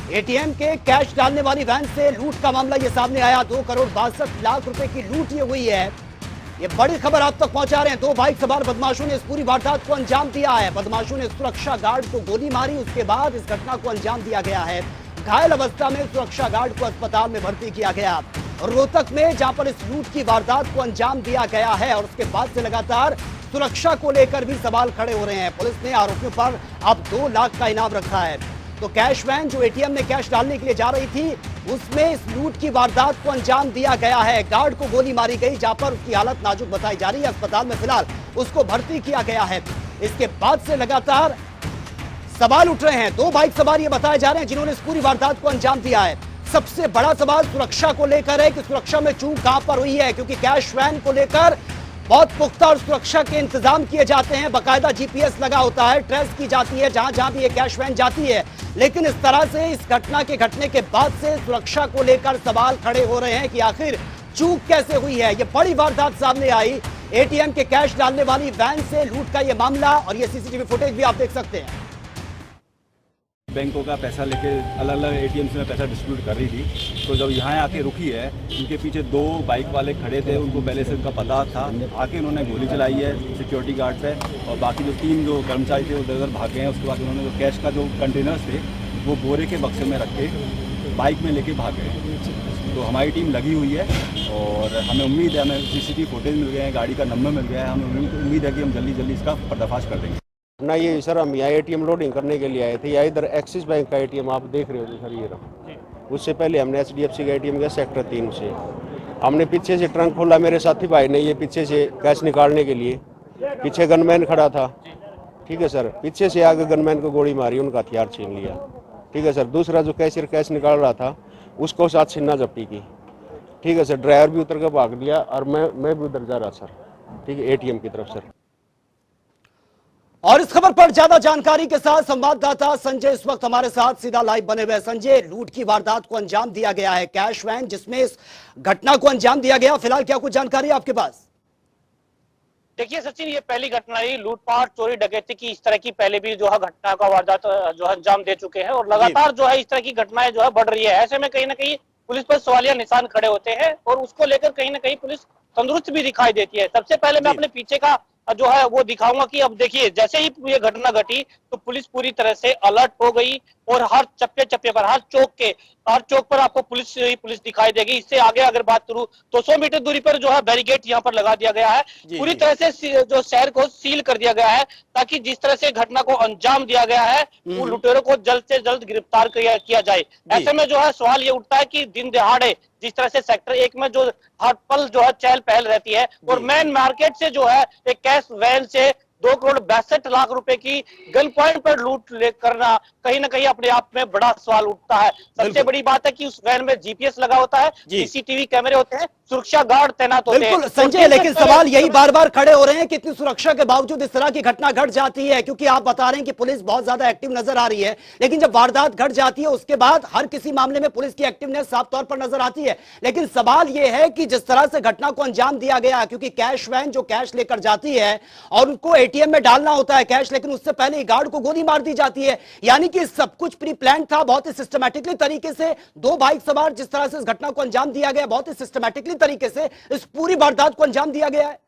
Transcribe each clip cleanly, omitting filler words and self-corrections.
ATM के cash डालने वाली वैन से लूट का मामला ये सामने आया। 2 करोड़ 62 लाख रुपए की लूट ये हुई है। ये बड़ी खबर आप तक पहुंचा रहे हैं। 2 बाइक सवार बदमाशों ने इस पूरी वारदात को अंजाम दिया है। बदमाशों ने सुरक्षा गार्ड को गोली मारी, उसके बाद इस घटना को अंजाम दिया गया है। घायल अवस्था में सुरक्षा गार्ड को अस्पताल में भर्ती किया गया। रोहतक में जहां पर इस लूट की वारदात को अंजाम दिया गया है और उसके बाद से लगातार सुरक्षा को लेकर भी सवाल खड़े हो रहे हैं। पुलिस ने आरोपियों पर अब 2 लाख का इनाम रखा है। तो कैश वैन जो एटीएम में कैश डालने के लिए जा रही थी, उसमें इस लूट की वारदात को अंजाम दिया गया है। गार्ड को गोली मारी गई, जहां पर उसकी हालत नाजुक बताई जा रही है। अस्पताल में फिलहाल उसको भर्ती किया गया है। इसके बाद से लगातार सवाल उठ रहे हैं। 2 बाइक सवार ये बताए जा रहे हैं जिन्होंने इस पूरी वारदात को अंजाम दिया है। सबसे बड़ा सवाल सुरक्षा को लेकर है कि सुरक्षा में चूक कहां पर हुई है, क्योंकि कैश वैन को लेकर बहुत पुख्ता और सुरक्षा के इंतजाम किए जाते हैं। बाकायदा जीपीएस लगा होता है, ट्रेस की जाती है जहां जहां भी ये कैश वैन जाती है। लेकिन इस तरह से इस घटना के घटने के बाद से सुरक्षा को लेकर सवाल खड़े हो रहे हैं कि आखिर चूक कैसे हुई है। ये बड़ी वारदात सामने आई। एटीएम के कैश डालने वाली वैन से लूट का ये मामला, और ये सीसीटीवी फुटेज भी आप देख सकते हैं। बैंकों का पैसा लेके अलग अलग एटीएम में पैसा डिस्ट्रीब्यूट कर रही थी, तो जब यहाँ आके रुकी है, उनके पीछे 2 बाइक वाले खड़े थे। उनको पहले से उनका पता था। आके उन्होंने गोली चलाई है सिक्योरिटी गार्ड पे, और बाकी जो 3 जो कर्मचारी थे वो उधर उधर भागे हैं। उसके बाद उन्होंने जो कैश का जो कंटेनर्स थे वो बोरे के बक्से में रख के बाइक में लेके भाग गए। तो हमारी टीम लगी हुई है और हमें उम्मीद है, हमें सीसीटीवी फुटेज मिल गए हैं, गाड़ी का नंबर मिल गया है। हमें उम्मीद है कि हम जल्दी जल्दी इसका पर्दाफाश कर देंगे। ना ये सर, हम यहाँ एटीएम लोडिंग करने के लिए आए थे। या इधर एक्सिस बैंक का एटीएम आप देख रहे हो सर, ये रहा। उससे पहले हमने एचडीएफसी का एटीएम गया सेक्टर 3 से। हमने पीछे से ट्रंक खोला, मेरे साथी भाई ने ये पीछे से कैश निकालने के लिए। पीछे गनमैन खड़ा था, ठीक है सर। पीछे से आगे गनमैन को गोली मारी, उनका हथियार छीन लिया, ठीक है सर। दूसरा जो कैशियर कैश निकाल रहा था उसको साथ छीना झपटी की, ठीक है सर। ड्राइवर भी उतर के भाग दिया और मैं भी उधर जा रहा सर, ठीक है, एटीएम की तरफ सर। और इस खबर पर ज्यादा जानकारी के साथ संवाददाता संजय इस वक्त हमारे साथ सीधा लाइव बने हुए। संजय, लूट की वारदात को अंजाम दिया गया है, कैश वैन जिसमें इस घटना को अंजाम दिया गया, फिलहाल क्या कुछ जानकारी है आपके पास? देखिए सचिन, ये पहली घटना ही लूटपाट चोरी डकैती की इस तरह की पहले भी जो है घटना का वारदात जो है अंजाम दे चुके हैं, और लगातार जो है इस तरह की घटनाएं जो है बढ़ रही है। ऐसे में कहीं ना कहीं पुलिस पर सवालिया निशान खड़े होते हैं और उसको लेकर कहीं ना कहीं पुलिस तंदुरुस्त भी दिखाई देती है। सबसे पहले मैं अपने पीछे का जो है वो दिखाऊंगा कि अब देखिए, जैसे ही ये घटना घटी तो पुलिस पूरी तरह से अलर्ट हो गई और हर चप्पे चप्पे पर, हर चौक पर आपको पुलिस दिखाई देगी। इससे आगे अगर बात करूं तो 100 मीटर दूरी पर जो है बैरिकेड यहाँ पर लगा दिया गया है। पूरी तरह से जो शहर को सील कर दिया गया है, ताकि जिस तरह से घटना को अंजाम दिया गया है वो लुटेरों को जल्द से जल्द गिरफ्तार किया जाए। ऐसे में जो है सवाल ये उठता है कि दिन दहाड़े जिस तरह से सेक्टर 1 में जो हर पल जो है चहल पहल रहती है, और मेन मार्केट से जो है एक कैश वैन से 2 करोड़ 62 लाख रुपए की गन पॉइंट पर लूट करना कहीं ना कहीं अपने आप में बड़ा सवाल उठता है। सबसे बड़ी बात है कि उस वैन में जीपीएस लगा होता है, सीसीटीवी कैमरे होते हैं, सुरक्षा गार्ड तैनात होते हैं। बिल्कुल संजय, लेकिन सवाल यही बार बार खड़े हो रहे हैं कि इतनी सुरक्षा के बावजूद इस तरह की घटना घट जाती है, क्योंकि आप बता रहे हैं कि पुलिस बहुत ज्यादा एक्टिव नजर आ रही है, लेकिन जब वारदात घट जाती है उसके बाद हर किसी मामले में पुलिस की एक्टिवनेस साफ तौर पर नजर आती है। लेकिन सवाल यह है कि जिस तरह से घटना को अंजाम दिया गया, क्योंकि कैश वैन जो कैश लेकर जाती है और उनको एटीएम में डालना होता है कैश, लेकिन उससे पहले गार्ड को गोली मार दी जाती है। यानी कि सब कुछ प्री प्लान था, बहुत ही सिस्टमैटिकली तरीके से 2 बाइक सवार जिस तरह से इस घटना को अंजाम दिया गया, बहुत ही सिस्टमैटिकली तरीके से इस पूरी वारदात को अंजाम दिया गया है।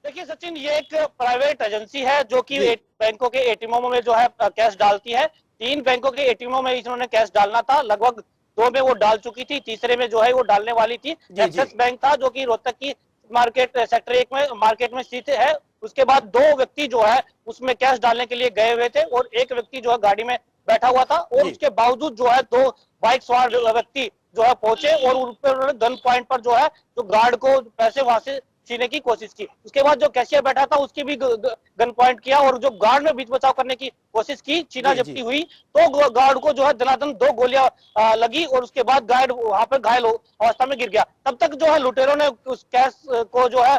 देखिए सचिन, ये एक प्राइवेट एजेंसी है जो कि बैंकों के एटीएमओ में जो है कैश डालती है। 3 बैंकों के एटीएमओ में इन्होंने कैश डालना था, लगभग 2 में वो डाल चुकी थी, तीसरे में जो है वो डालने वाली थी। एक्सिस बैंक था जो कि रोहतक की मार्केट सेक्टर 1 में मार्केट में स्थित है। उसके बाद 2 व्यक्ति जो है उसमें कैश डालने के लिए गए हुए थे और एक व्यक्ति जो है गाड़ी में बैठा हुआ था, और उसके बावजूद जो है 2 बाइक सवार व्यक्ति जो है पहुंचे और उन पर गन पॉइंट पर जो है जो गार्ड को पैसे वहां से छीनने की कोशिश की। उसके बाद जो कैशियर बैठा था उसकी भी गन पॉइंट किया, और जो गार्ड ने बीच बचाव करने की कोशिश की, छीना झपटी हुई, तो गार्ड को जो है धनाधन 2 गोलियां लगी और उसके बाद गार्ड वहां पर घायल अवस्था में गिर गया। तब तक जो है लुटेरों ने उस कैश को जो है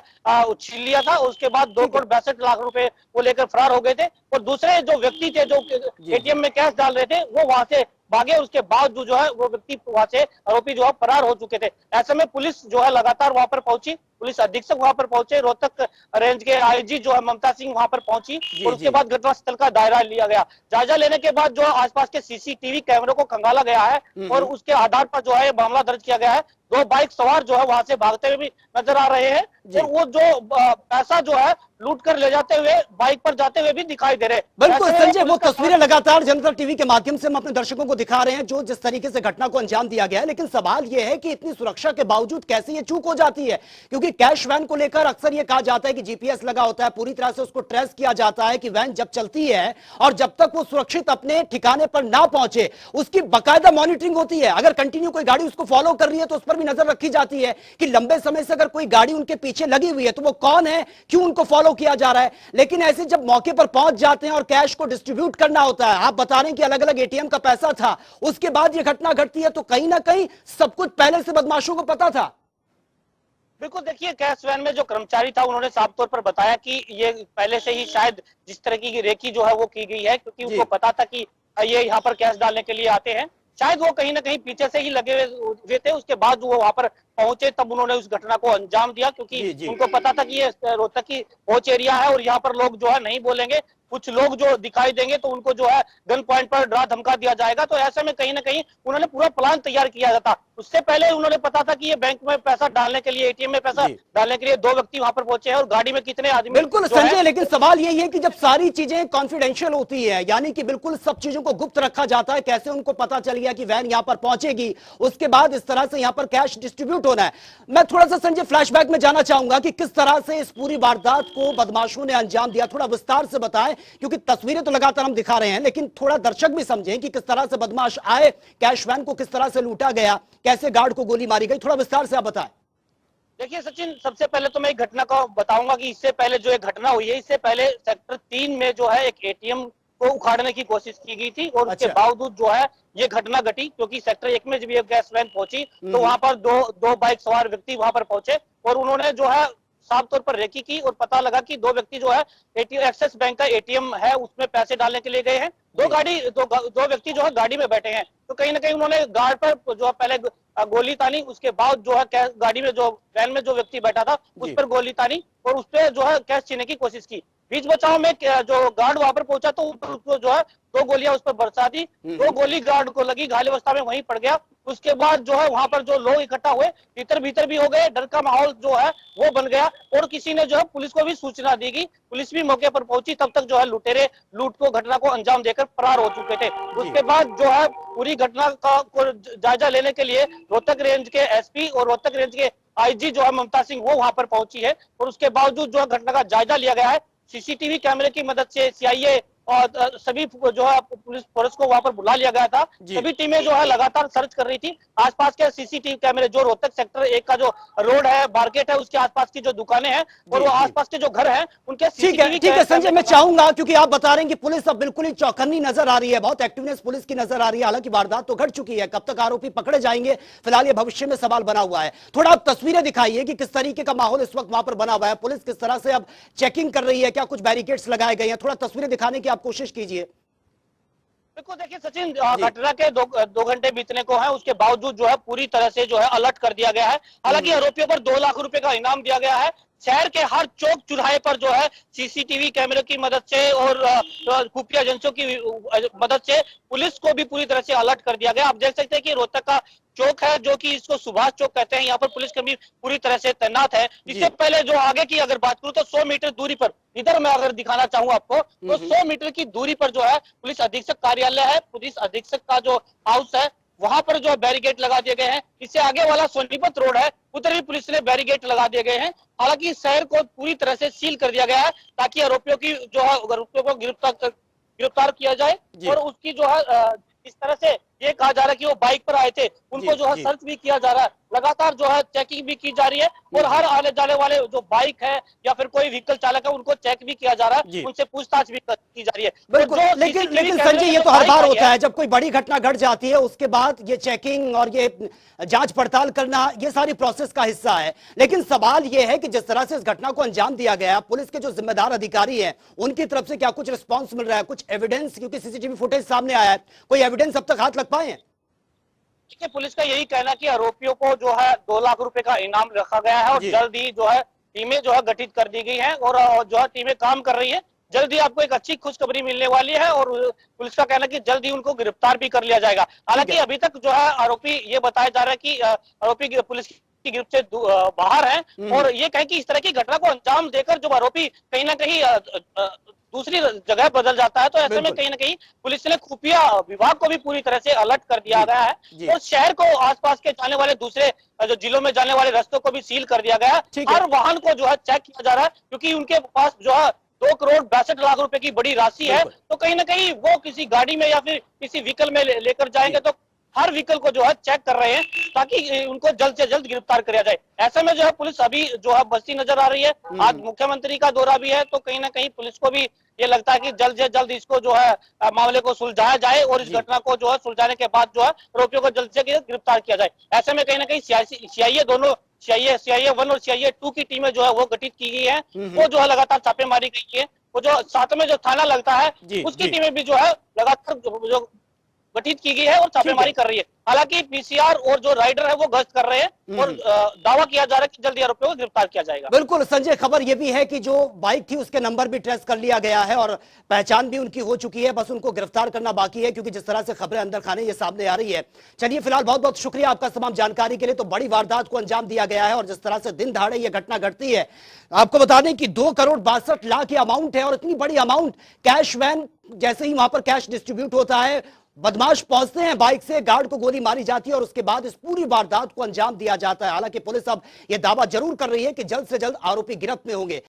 छीन लिया था। उसके बाद 2 करोड़ 62 लाख रुपए वो लेकर फरार हो गए थे, और दूसरे जो व्यक्ति थे जो एटीएम में कैश डाल रहे थे वो वहां से भागे। उसके बाद जो है वो व्यक्ति वहां से आरोपी जो है फरार हो चुके थे। ऐसे में पुलिस जो है लगातार वहां पर पहुंची पुलिस अधीक्षक वहां पर पहुंचे, रोहतक रेंज के आईजी जो है ममता सिंह वहां पर पहुंची और उसके बाद घटनास्थल का दायरा लिया गया। जायजा लेने के बाद जो आसपास के सीसीटीवी कैमरों को खंगाला गया है और उसके आधार पर जो है मामला दर्ज किया गया है। दो बाइक सवार जो है वहां से भागते हुए भी नजर आ रहे हैं और वो जो पैसा जो है लूट कर ले जाते हुए बाइक पर जाते हुए भी दिखाई दे रहे हैं। बिल्कुल संजय, वो तस्वीरें लगातार जनता टीवी के माध्यम से हम अपने दर्शकों को दिखा रहे हैं जो जिस तरीके से घटना को अंजाम दिया गया है। लेकिन सवाल यह है कि इतनी सुरक्षा के बावजूद कैसे ये चूक हो जाती है, क्योंकि कैश वैन को लेकर अक्सर ये कहा जाता है कि जीपीएस लगा होता है, पूरी तरह से उसको ट्रेस किया जाता है कि वैन जब चलती है और जब तक वो सुरक्षित अपने ठिकाने पर ना पहुंचे उसकी बाकायदा मॉनिटरिंग होती है। अगर कंटिन्यू कोई गाड़ी उसको फॉलो कर रही है तो उस पर भी नजर रखी जाती है कि लंबे समय से अगर कोई गाड़ी उनके पीछे लगी हुई है तो वो कौन है, क्यों उनको फॉलो किया जा रहा है। लेकिन ऐसे जब मौके पर पहुंच जाते हैं और कैश को डिस्ट्रीब्यूट करना होता है, आप बता रहे हैं कि अलग अलग एटीएम का पैसा था, उसके बाद ये घटना घटती है, तो कहीं ना कहीं सब कुछ पहले से बदमाशों को पता था। बिल्कुल, देखिए कैश वैन में जो कर्मचारी था उन्होंने साफ तौर पर बताया कि ये पहले से ही शायद जिस तरह की रेकी जो है वो की गई है, क्योंकि उनको पता था कि ये यहाँ पर कैश डालने के लिए आते हैं। शायद वो कहीं ना कहीं पीछे से ही लगे हुए थे, उसके बाद वो वहां पर पहुंचे तब उन्होंने उस घटना को अंजाम दिया, क्योंकि उनको पता था कि ये रोहतक की पहुंच एरिया है और यहाँ पर लोग जो है नहीं बोलेंगे, कुछ लोग जो दिखाई देंगे तो उनको जो है गन पॉइंट पर डरा धमका दिया जाएगा। तो ऐसे में कहीं ना कहीं उन्होंने पूरा प्लान तैयार किया था। उससे पहले उन्होंने पता था कि ये बैंक में पैसा डालने के लिए, एटीएम में पैसा डालने के लिए दो व्यक्ति वहां पर पहुंचे हैं और गाड़ी में कितने आदमी। बिल्कुल संजय, लेकिन सवाल यही है कि जब सारी चीजें कॉन्फिडेंशियल होती है, यानी कि बिल्कुल सब चीजों को गुप्त रखा जाता है, कैसे उनको पता चल गया कि वैन यहां पर पहुंचेगी, उसके बाद इस तरह से यहां पर कैश डिस्ट्रीब्यूट होना है। मैं थोड़ा सा संजय फ्लैशबैक में जाना चाहूंगा कि किस तरह से इस पूरी वारदात को बदमाशों ने अंजाम दिया, थोड़ा विस्तार से बताएं, क्योंकि तस्वीरें तो लगातार हम दिखा रहे हैं लेकिन थोड़ा दर्शक भी समझें कि किस तरह से बदमाश आए, कैश वैन को किस तरह से लूटा गया, कैसे गार्ड को गोली मारी गई, थोड़ा विस्तार से आप बताएं। देखिए सचिन, सबसे पहले तो मैं एक घटना को बताऊंगा कि इससे पहले जो एक घटना हुई है, इससे पहले सेक्टर 3 में जो है एक एटीएम को उखाड़ने की कोशिश की गई थी और उसके बावजूद जो है ये घटना घटी, क्योंकि सेक्टर 1 में जब ये गैस वैन पहुंची तो वहां पर दो बाइक सवार व्यक्ति वहां पर पहुंचे और उन्होंने जो है साफ तौर पर रेकी की और पता लगा कि दो व्यक्ति जो है एटीएम, एक्सिस बैंक का एटीएम है उसमें पैसे डालने के लिए गए हैं। दो व्यक्ति जो है गाड़ी में बैठे हैं, तो कहीं ना कहीं उन्होंने गार्ड पर जो है पहले गोली तानी, उसके बाद जो है गाड़ी में जो वैन में जो व्यक्ति बैठा था उस पर गोली तानी और उस पर जो है कैश छीनने की कोशिश की। बीच बचाव में जो गार्ड वहां पर पहुंचा तो उसको जो है दो गोलियां उस पर बरसा दी, दो गोली गार्ड को लगी, घायल अवस्था में वहीं पड़ गया। उसके बाद जो है वहां पर जो लोग इकट्ठा हुए भीतर भीतर भी हो गए, डर का माहौल जो है वो बन गया और किसी ने जो है पुलिस को भी सूचना दी गई, पुलिस भी मौके पर पहुंची। तब तक जो है लुटेरे लूट को घटना को अंजाम देकर फरार हो चुके थे। उसके बाद जो है पूरी घटना को जायजा लेने के लिए रोहतक रेंज के एसपी और रोहतक रेंज के आईजी जो है ममता सिंह वो वहां पर पहुंची है और उसके बावजूद जो है घटना का जायजा लिया गया है। सीसीटीवी कैमरे की मदद से सीआईए और सभी जो है पुलिस फोर्स को वहां पर बुला लिया गया था। सभी टीमें जो है लगातार सर्च कर रही थी आसपास के सीसीटीवी कैमरे, जो रोहतक सेक्टर 1 का जो रोड है, मार्केट है, उसके आसपास की जो दुकानें हैं और वो आसपास के जो घर हैं उनके ठीक है संजय, मैं चाहूंगा क्योंकि आप बता रहे हैं कि पुलिस अब बिल्कुल ही चौकन्नी नजर आ रही है, बहुत एक्टिवनेस पुलिस की नजर आ रही है। हालांकि वारदात तो घट चुकी है, कब तक आरोपी पकड़े जाएंगे फिलहाल ये भविष्य में सवाल बना हुआ है। थोड़ा आप तस्वीरें दिखाइए कि किस तरीके का माहौल इस वक्त वहां पर बना हुआ है, पुलिस किस तरह से अब चेकिंग कर रही है, क्या कुछ बैरिकेड्स लगाए गए हैं, थोड़ा तस्वीरें दिखाने की आप कोशिश कीजिए। देखो देखिए सचिन, घटना के दो घंटे बीतने को है, उसके बावजूद जो है पूरी तरह से जो है अलर्ट कर दिया गया है। हालांकि आरोपियों पर 2 लाख रुपए का इनाम दिया गया है। शहर के हर चौक चौराहे पर जो है सीसीटीवी कैमरे की मदद से और खुफिया एजेंसियों की मदद से पुलिस को भी पूरी तरह से अलर्ट कर दिया गया। आप देख सकते हैं कि रोहतक का चौक है जो कि इसको सुभाष चौक कहते हैं, यहाँ पर पुलिस कर्मी पूरी तरह से तैनात है। इससे पहले जो आगे की अगर बात करूं तो 100 मीटर दूरी पर, इधर मैं अगर दिखाना चाहूँ आपको तो 100 मीटर की दूरी पर जो है पुलिस अधीक्षक कार्यालय है, पुलिस अधीक्षक का जो हाउस है वहां पर जो बैरिकेड लगा दिए गए हैं। इससे आगे वाला सोनीपत रोड है, उधर भी पुलिस ने बैरिकेड लगा दिए गए हैं। हालांकि शहर को पूरी तरह से सील कर दिया गया है ताकि आरोपियों की जो है आरोपियों को गिरफ्तार किया जाए और उसकी जो है इस तरह से ये कहा जा रहा है कि वो बाइक पर आए थे, उनको जो है सर्च भी किया जा रहा है, लगातार जो है चेकिंग भी की जा रही है और हर आने जाने वाले जो बाइक है या फिर कोई व्हीकल चालक है उनको चेक भी किया जा रहा है, उनसे पूछताछ भी की जा रही है। बिल्कुल, लेकिन संजय ये तो हर बार होता है जब कोई बड़ी घटना घट जाती है उसके बाद ये चेकिंग और ये जांच पड़ताल करना ये सारी प्रोसेस का हिस्सा है। लेकिन सवाल ये है कि जिस तरह से इस घटना को अंजाम दिया गया, पुलिस के जो जिम्मेदार अधिकारी हैं उनकी तरफ से क्या कुछ रिस्पॉन्स मिल रहा है, कुछ एविडेंस, क्योंकि सीसीटीवी फुटेज सामने आया है, कोई एविडेंस अब तक हाथ लग पाए हैं? देखिए पुलिस का यही कहना कि आरोपियों को जो है 2 लाख रुपए का इनाम रखा गया है और जी। जल्द ही जो है टीमें जो है गठित कर दी गई है और जो है टीमें काम कर रही है। जल्द ही आपको एक अच्छी खुशखबरी मिलने वाली है और पुलिस का कहना है कि जल्द ही उनको गिरफ्तार भी कर लिया जाएगा। हालांकि अभी तक जो है आरोपी ये बताया जा रहा है कि आरोपी पुलिस की गिरफ्त से बाहर है और ये कहें कि इस तरह की घटना को अंजाम देकर जो आरोपी कहीं ना कहीं दूसरी जगह बदल जाता है, तो ऐसे में बिल्कुल। कहीं ना कहीं पुलिस ने खुफिया विभाग को भी पूरी तरह से अलर्ट कर दिया गया जी। है और शहर को आसपास के जाने वाले दूसरे जो जिलों में जाने वाले रास्तों को भी सील कर दिया गया ठीक है। है। हर वाहन को जो है चेक किया जा रहा है क्योंकि उनके पास जो है 2 करोड़ 62 लाख रुपए की बड़ी राशि है, बिल्कुल। तो कहीं ना कहीं वो किसी गाड़ी में या फिर किसी व्हीकल में लेकर जाएंगे तो हर व्हीकल को जो है चेक कर रहे हैं ताकि उनको जल्द से जल्द गिरफ्तार किया जाए। ऐसे में जो है पुलिस अभी जो है बस्ती नजर आ रही है। आज मुख्यमंत्री का दौरा भी है, तो कहीं ना कहीं पुलिस को भी ये लगता है कि जल्द से जल्द इसको जो है मामले को सुलझाया जाए और इस घटना को जो है सुलझाने के बाद जो है आरोपियों को जल्द से जल्द गिरफ्तार किया जाए। ऐसे में कहीं ना कहीं सीआईए दोनों सीआईए 1 और सीआईए 2 की टीमें जो है वो गठित की गई है, वो जो है लगातार छापेमारी की है। वो जो साथ में जो थाना लगता है जी, उसकी जी। टीमें भी जो है लगातार जो गठित की गई है और छापेमारी कर रही है। हालांकि पीसीआर और जो राइडर है वो गश्त कर रहे हैं और दावा किया जा रहा है कि जल्दी आरोपियों को गिरफ्तार किया जाएगा। बिल्कुल संजय, खबर यह भी है कि जो बाइक थी उसके नंबर भी ट्रेस कर लिया गया है और पहचान भी उनकी हो चुकी है, बस उनको गिरफ्तार करना बाकी है, क्योंकि जिस तरह से खबरें अंदर खाने ये सामने आ रही है। चलिए फिलहाल बहुत बहुत शुक्रिया आपका तमाम जानकारी के लिए। तो बड़ी वारदात को अंजाम दिया गया है और जिस तरह से दिन दहाड़े ये घटना घटती है, आपको बता दें कि 2 करोड़ 62 लाख की अमाउंट है और इतनी बड़ी अमाउंट कैश वैन, जैसे ही वहां पर कैश डिस्ट्रीब्यूट होता है, बदमाश पहुंचते हैं बाइक से, गार्ड को गोली मारी जाती है और उसके बाद इस पूरी वारदात को अंजाम दिया जाता है। हालांकि पुलिस अब यह दावा जरूर कर रही है कि जल्द से जल्द आरोपी गिरफ्त में होंगे।